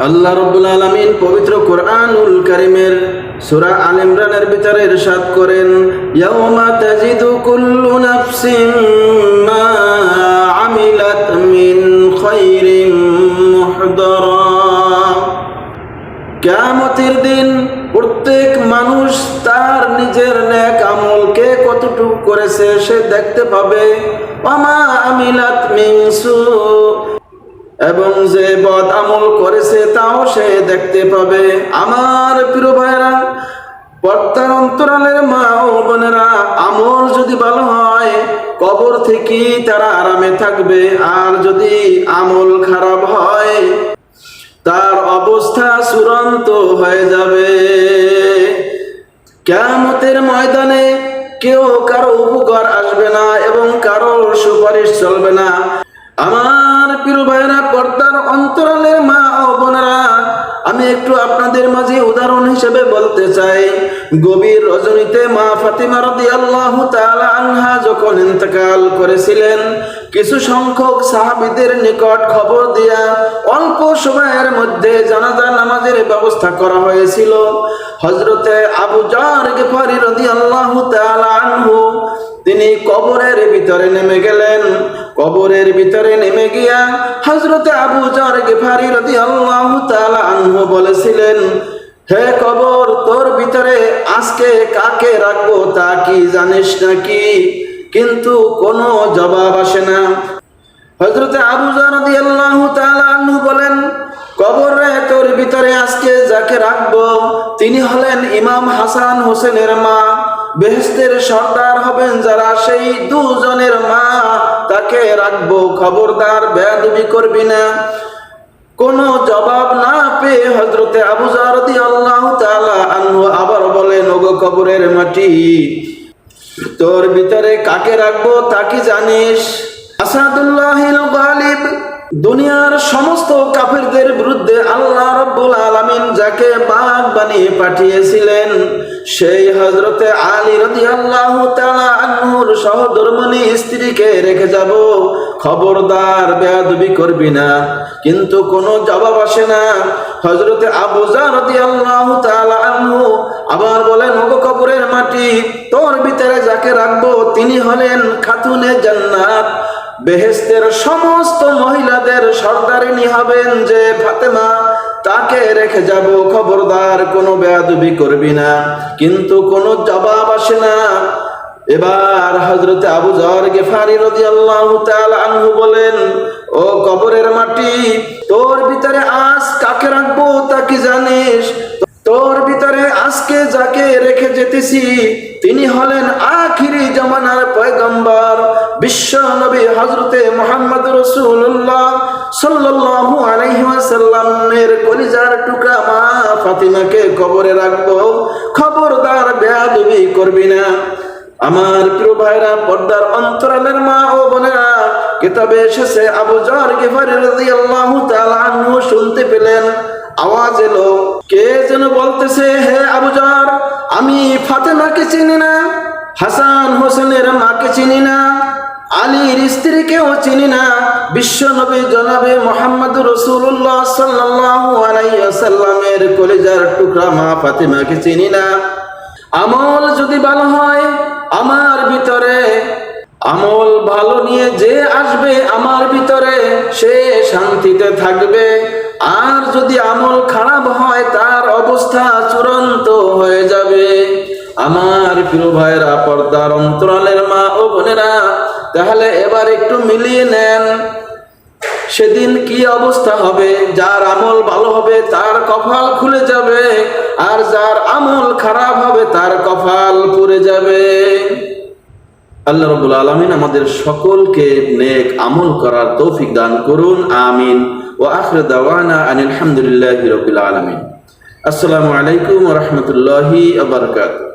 আল্লাহ রাব্বুল আলামিন পবিত্র কোরআনুল কারীমের সূরা আল ইমরানের ভিতরে ইরশাদ করেন, ইয়াউমা তাজিদু কুল্লু নাফসিন মা আমিলাত মিন খায়রিন মুহদারা। কিয়ামতের দিন প্রত্যেক মানুষ তার নিজের নেক আমলকে কতটুকু করেছে সে দেখতে পাবে। ওয়ামা আমিলাত মিন সু, এবং যে বদ আমল করেছে তাও সে দেখতে পাবে। আমার প্রিয় ভাইরা, পর্দার অন্তরালের মা ও বোনেরা, আমল যদি ভালো হয় কবর থেকে তারা আরামে থাকবে, আর যদি আমল খারাপ হয় তার অবস্থা চূড়ান্ত হয়ে যাবে। কিয়ামতের ময়দানে কেউ কারো উপকার আসবে না এবং কারো সুপারিশ চলবে না। আমার প্রিয় ভাইরা, পর্দার অন্তরালের মা ও বোনেরা, আমি একটু আপনাদের মাঝে উদাহরণ হিসেবে বলতে চাই। গভীর রজনীতে মা ফাতিমা রাদিয়াল্লাহু তাআলা আনহা যখন ইন্তেকাল করেছিলেন, কিছু সংখ্যক সাহাবীদের নিকট খবর দিয়া অল্প সময়ের মধ্যে জানাজা নামাজের ব্যবস্থা করা হয়েছিল। হযরতে আবু যর গিফারি রাদিয়াল্লাহু তাআলা আনহু তিনি কবরের ভিতরে নেমে গেলেন। কবরের ভিতরে নেমে গিয়া হযরতে আবু যর গিফারি রাদিয়াল্লাহু তাআলা আনহু বলেছিলেন, হে কবর, তোর ভিতরে আজকে কাকে রাখবো তা কি জানিস নাকি? কিন্তু কোনো জবাব আসে না। হযরতে আবু যর রাদিয়াল্লাহু তাআলা আনহু বলেন, কবরে তোর ভিতরে আজকে যাকে রাখবো তিনি হলেন ইমাম হাসান হোসেনের মা। বেহেশতের সর্দার হবেন যারা, সেই দুজনের মা, তাকে রাখবো, খবরদার বেয়াদবি করবি না। কোনো জবাব না পেয়ে হযরতে আবু যর রাদিয়াল্লাহু তাআলা আনহু আবার বলেন, ওগো কবরের মাটি, তোর ভিতরে কাকে রাখবো তা কি জানিস? আসাদুল্লাহিল গালিব, দুনিয়ার সমস্ত কাফেরদের বিরুদ্ধে আল্লাহ রাব্বুল আলামিন যাকে বাঘ বানিয়ে পাঠিয়েছিলেন, সেই হযরতে আলী রাদিয়াল্লাহু তাআলা আনহুর সহধর্মিণী স্ত্রীকে রেখে যাব, খবরদার বেয়াদবি করবি না। কিন্তু কোনো জবাব আসে না। হযরতে আবু যর রাদিয়াল্লাহু তাআলা আনহু আবার বলেন, ওগো কবরের মাটি, তোর ভিতরে যাকে রাখবো তিনি হলেন খাতুনে জান্নাত, বেহেশতের সমস্ত মহিলাদের সর্দারিনী হবেন যে ফাতেমা, তাকে রেখে যাব, খবরদার কোনো বেয়াদবি করবি না। কিন্তু কোনো জবাব আসে না। এবার হযরতে আবু যর গিফারি রাদিয়াল্লাহু তাআলা আনহু বলেন, ও কবরের মাটি, তোর ভিতরে আজ কাকে রাখবো তা কি জানিস? তোর ভিতরে আজকে যাকে রেখে যেতেছি তিনি হলেন আখিরি জামানার পয়গম্বর, বিশ্ব নবী হযরতে মুহাম্মদ রাসূলুল্লাহ সাল্লাল্লাহু আলাইহি ওয়াসাল্লামের কলিজার টুকরা মা ফাতিমাকে কবরে রাখবো, খবরদার বেয়াদবি করবি না। আমার প্রিয় ভাইরা, পর্দার অন্তরালের মা ও বোনেরা, কিতাবে এসেছে আবু যর গিফারি রাদিয়াল্লাহু তাআলা আনহু শুনতে পেলেন, আওয়াজ এলো, কে যেন বলতেছে, হে আবু যর, আমি ফাতেমাকে চিনি না, হাসান হোসেনের মাকে চিনি না, আলীর স্ত্রীকেও চিনি না, বিশ্ব নবী জনাবে মুহাম্মদ রাসূলুল্লাহ সাল্লাল্লাহু আলাইহি ওয়াসাল্লামের কলিজার টুকরা মা ফাতেমাকে চিনি না। আমল যদি ভালো হয় আমার ভিতরে, আমল ভালো নিয়ে যে আসবে আমার ভিতরে সে শান্তিতে থাকবে, আর যদি আমল খারাপ হয় তার অবস্থা চূড়ান্ত হয়ে যাবে। আমার প্রিয় ভাইরা, পর্দার অন্তরালের মা ও বোনেরা, তাহলে এবার একটু মিলিয়ে নেন সেদিন কি অবস্থা হবে। যার আমল ভালো হবে তার কপাল খুলে যাবে, আর যার আমল খারাপ হবে তার কপাল পুড়ে যাবে। আল্লাহ রাব্বুল আলামিন আমাদের সকলকে নেক আমল করার তৌফিক দান করুন, আমিন। ওয়া আখিরু দাওয়ানা আনিল হামদুলিল্লাহি রাব্বিল আলামিন। আসসালামু আলাইকুম ওয়া রাহমাতুল্লাহি ওয়া বারাকাতুহু।